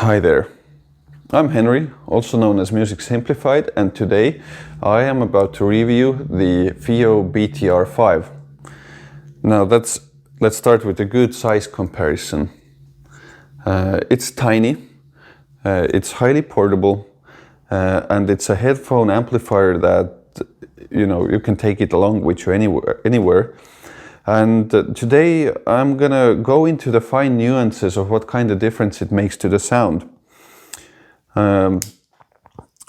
Hi there, I'm Henry, also known as Music Simplified, and today I am about to review the FiiO BTR5. Now let's start with a good size comparison. It's tiny, it's highly portable, and it's a headphone amplifier that you can take it along with you anywhere. And today I'm gonna go into the fine nuances of what kind of difference it makes to the sound. I'm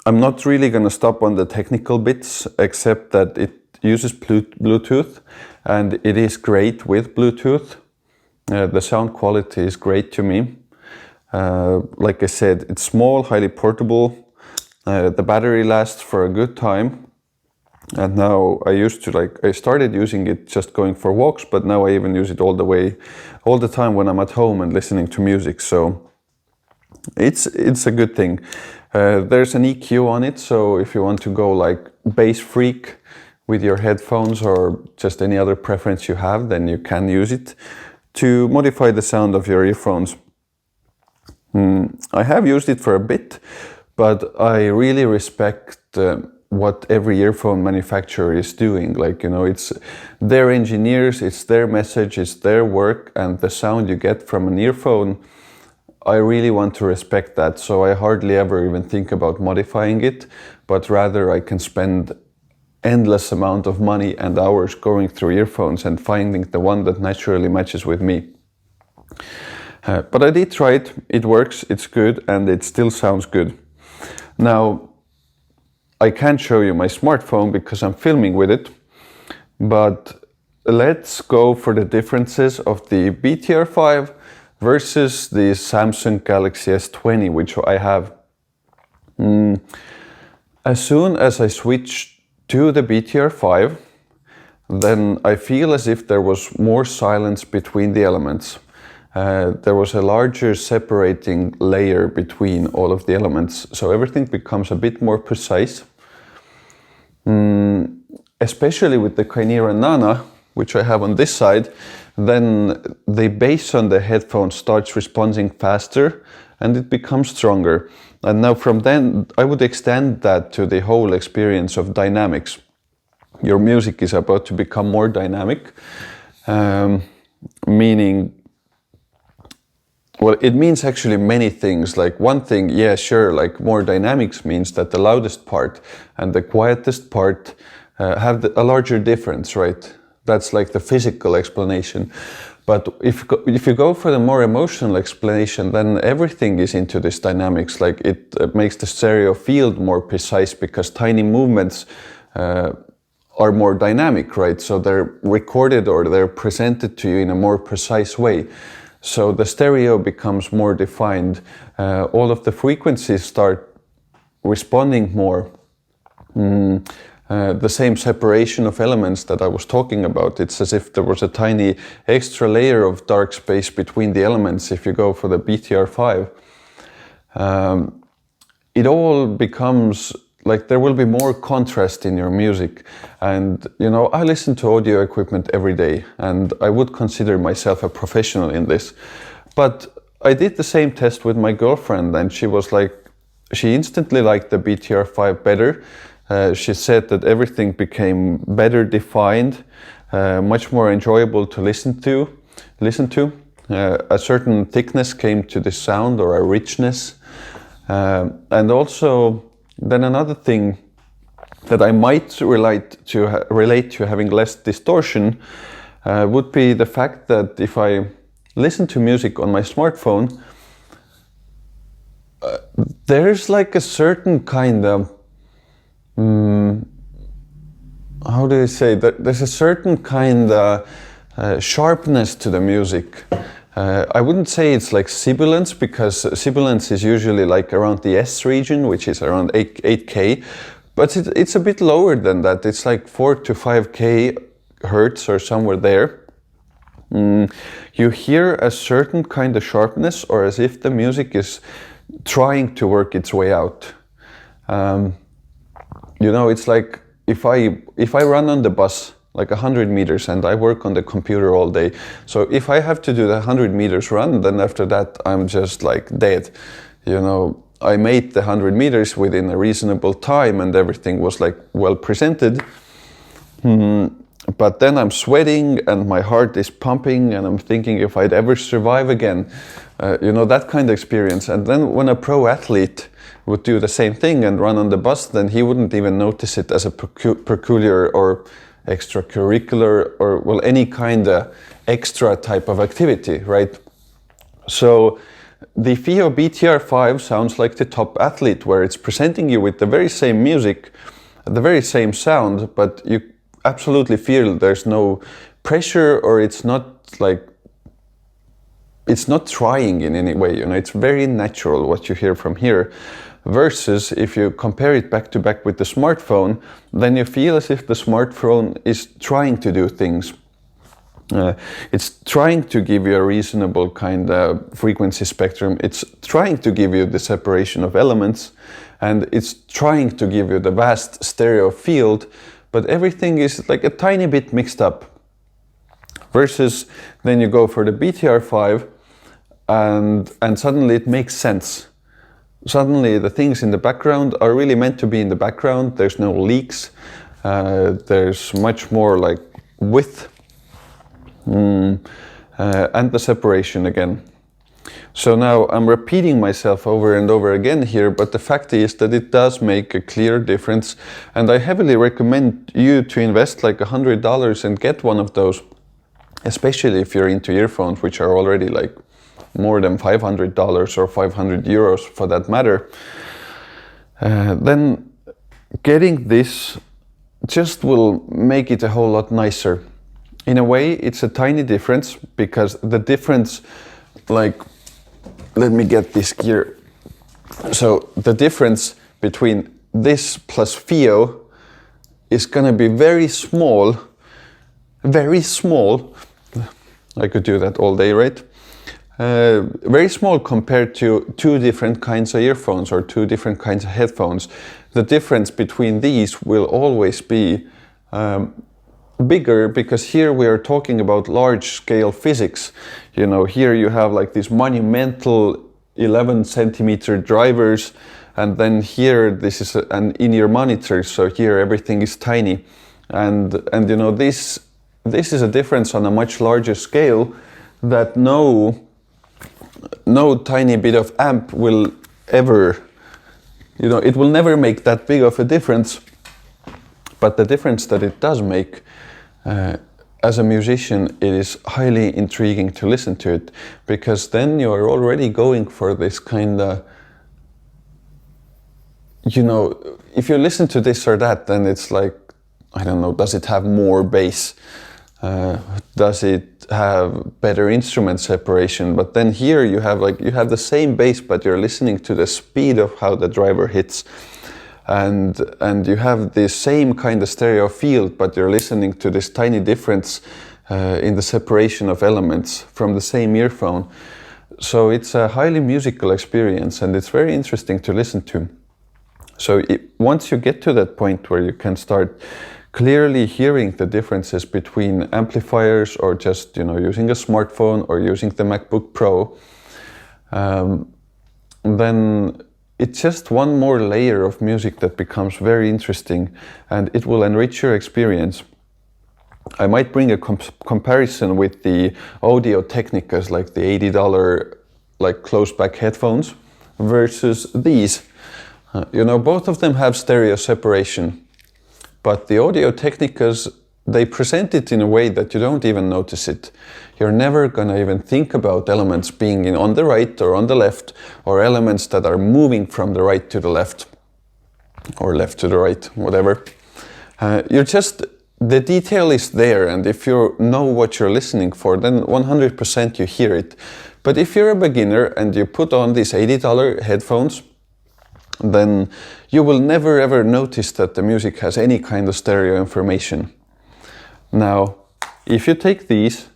not really gonna stop on the technical bits, except that it uses Bluetooth, and it is great with Bluetooth. The sound quality is great to me. Like I said, it's small, highly portable. The battery lasts for a good time. And now I started using it just going for walks, but now I even use it all the time when I'm at home and listening to music. So it's a good thing. There's an EQ on it, so if you want to go like bass freak with your headphones or just any other preference you have, then you can use it to modify the sound of your earphones. I have used it for a bit, but I really respect what every earphone manufacturer is doing. It's their engineers, it's their message, it's their work, and the sound you get from an earphone, I really want to respect that. So I hardly ever even think about modifying it, but rather I can spend endless amount of money and hours going through earphones and finding the one that naturally matches with me. But I did try it, it works, it's good, and it still sounds good. Now, I can't show you my smartphone because I'm filming with it, but let's go for the differences of the BTR5 versus the Samsung Galaxy S20, which I have. As soon as I switch to the BTR5, then I feel as if there was more silence between the elements. There was a larger separating layer between all of the elements, so everything becomes a bit more precise. Especially with the Chimera Nana, which I have on this side, then the bass on the headphone starts responding faster and it becomes stronger. And now from then, I would extend that to the whole experience of dynamics. Your music is about to become more dynamic, meaning, well, it means actually many things. Like one thing, yeah, sure, like more dynamics means that the loudest part and the quietest part have a larger difference, right? That's like the physical explanation. But if you go for the more emotional explanation, then everything is into this dynamics. Like it makes the stereo field more precise because tiny movements are more dynamic, right? So they're recorded or they're presented to you in a more precise way. So the stereo becomes more defined. All of the frequencies start responding more. The same separation of elements that I was talking about. It's as if there was a tiny extra layer of dark space between the elements if you go for the BTR5. It all becomes like there will be more contrast in your music. And I listen to audio equipment every day, and I would consider myself a professional in this. But I did the same test with my girlfriend, and she instantly liked the BTR5 better. She said that everything became better defined, much more enjoyable to listen to. A certain thickness came to the sound, or a richness. And also, then another thing that I might relate to having less distortion would be the fact that if I listen to music on my smartphone, there's like a certain kind of, how do I say that? There's a certain kind of sharpness to the music. I wouldn't say it's like sibilance, because sibilance is usually like around the S region, which is around 8K, but it's a bit lower than that. It's like 4 to 5K hertz or somewhere there. You hear a certain kind of sharpness, or as if the music is trying to work its way out. It's like if I run on the bus like 100 meters and I work on the computer all day. So if I have to do the 100 meters run, then after that I'm just like dead. you know, I made the 100 meters within a reasonable time and everything was like well presented. But then I'm sweating and my heart is pumping and I'm thinking if I'd ever survive again, you know, that kind of experience. And then when a pro athlete would do the same thing and run on the bus, then he wouldn't even notice it as a peculiar or extracurricular or, well, any kind of extra type of activity, right? So the FiiO BTR5 sounds like the top athlete, where it's presenting you with the very same music, the very same sound, but you absolutely feel there's no pressure, or it's not like, it's not trying in any way, you know, it's very natural what you hear from here. Versus if you compare it back to back with the smartphone, then you feel as if the smartphone is trying to do things. It's trying to give you a reasonable kind of frequency spectrum. It's trying to give you the separation of elements, and it's trying to give you the vast stereo field, but everything is like a tiny bit mixed up. Versus then you go for the BTR5 and suddenly it makes sense. Suddenly the things in the background are really meant to be in the background. There's no leaks. There's much more like width and the separation again. So now I'm repeating myself over and over again here, but the fact is that it does make a clear difference, and I heavily recommend you to invest like $100 and get one of those, especially if you're into earphones, which are already like more than $500 or 500 euros for that matter. Then getting this just will make it a whole lot nicer. In a way, it's a tiny difference, because the difference, like, let me get this gear. So the difference between this plus FiiO is gonna be very small, very small. I could do that all day, right? Very small compared to two different kinds of earphones or two different kinds of headphones. The difference between these will always be bigger, because here we are talking about large scale physics. You know, here you have like these monumental 11 centimeter drivers, and then here this is an in-ear monitor, so here everything is tiny. And you know, this is a difference on a much larger scale that no tiny bit of amp will ever, you know, it will never make that big of a difference. But the difference that it does make, as a musician, it is highly intriguing to listen to it, because then you are already going for this kind of, you know, if you listen to this or that, then it's like, I don't know, does it have more bass? Does it have better instrument separation? But then here you have the same bass, but you're listening to the speed of how the driver hits. And you have the same kind of stereo field, but you're listening to this tiny difference in the separation of elements from the same earphone. So it's a highly musical experience, and it's very interesting to listen to. So once you get to that point where you can start clearly hearing the differences between amplifiers, or just, you know, using a smartphone or using the MacBook Pro, then it's just one more layer of music that becomes very interesting, and it will enrich your experience. I might bring a comparison with the Audio Technicas, like the $80 like closed back headphones, versus these. You know, both of them have stereo separation, but the Audio Technicas, they present it in a way that you don't even notice it. You're never gonna even think about elements being on the right or on the left, or elements that are moving from the right to the left, or left to the right, whatever. The detail is there, and if you know what you're listening for, then 100% you hear it. But if you're a beginner and you put on these $80 headphones, then you will never ever notice that the music has any kind of stereo information. Now, if you take these,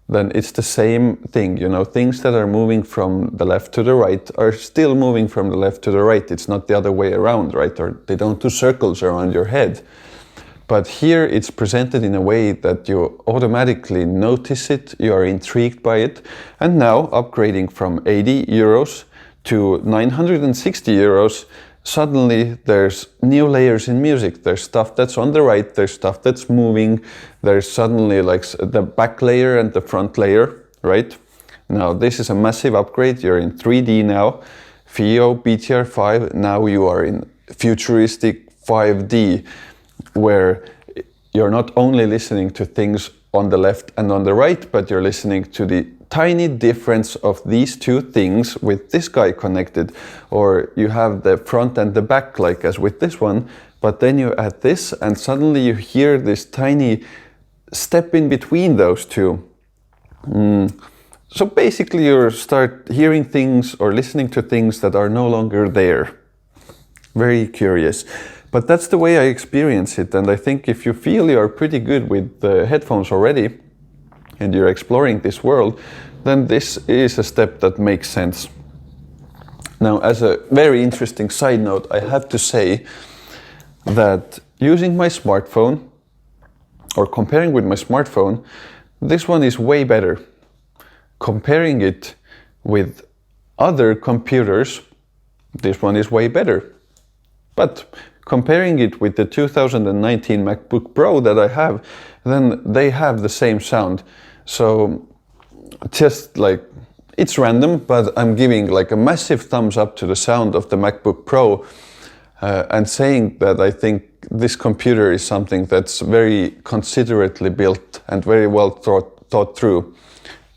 then it's the same thing, you know, things that are moving from the left to the right are still moving from the left to the right. It's not the other way around, right? Or they don't do circles around your head. But here it's presented in a way that you automatically notice it, you are intrigued by it. And now, upgrading from 80 euros to 960 euros, suddenly there's new layers in music. There's stuff that's on the right, there's stuff that's moving, there's suddenly like the back layer and the front layer, right? Now this is a massive upgrade. You're in 3D now, FiiO BTR5. Now you are in futuristic 5D, where you're not only listening to things on the left and on the right, but you're listening to the tiny difference of these two things with this guy connected. Or you have the front and the back, like as with this one, but then you add this and suddenly you hear this tiny step in between those two. So basically you start hearing things or listening to things that are no longer there. Very curious. But that's the way I experience it, and I think if you feel you're pretty good with the headphones already and you're exploring this world, then this is a step that makes sense. Now, as a very interesting side note, I have to say that using my smartphone, or comparing with my smartphone, this one is way better. Comparing it with other computers, this one is way better. But comparing it with the 2019 MacBook Pro that I have, then they have the same sound. So just like, it's random, but I'm giving like a massive thumbs up to the sound of the MacBook Pro and saying that I think this computer is something that's very considerately built and very well thought through.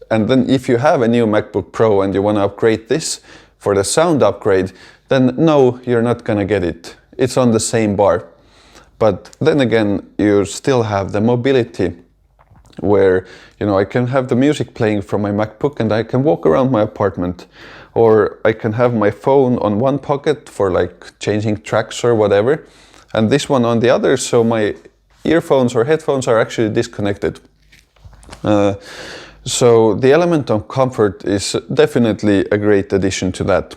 And then if you have a new MacBook Pro and you want to upgrade this for the sound upgrade, then no, you're not gonna get it. It's on the same bar. But then again, you still have the mobility where, you know, I can have the music playing from my MacBook and I can walk around my apartment, or I can have my phone on one pocket for like changing tracks or whatever, and this one on the other, so my earphones or headphones are actually disconnected. So the element of comfort is definitely a great addition to that.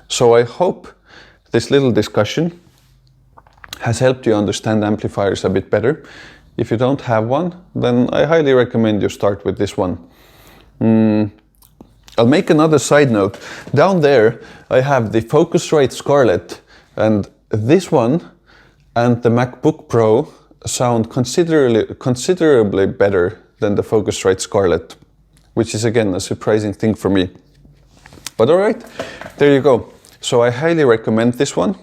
So I hope this little discussion has helped you understand amplifiers a bit better. If you don't have one, then I highly recommend you start with this one. I'll make another side note. Down there I have the Focusrite Scarlett, and this one and the MacBook Pro sound considerably better than the Focusrite Scarlett, which is again a surprising thing for me. But alright, there you go. So I highly recommend this one.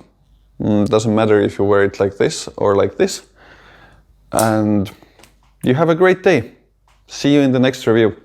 Doesn't matter if you wear it like this or like this. And you have a great day. See you in the next review.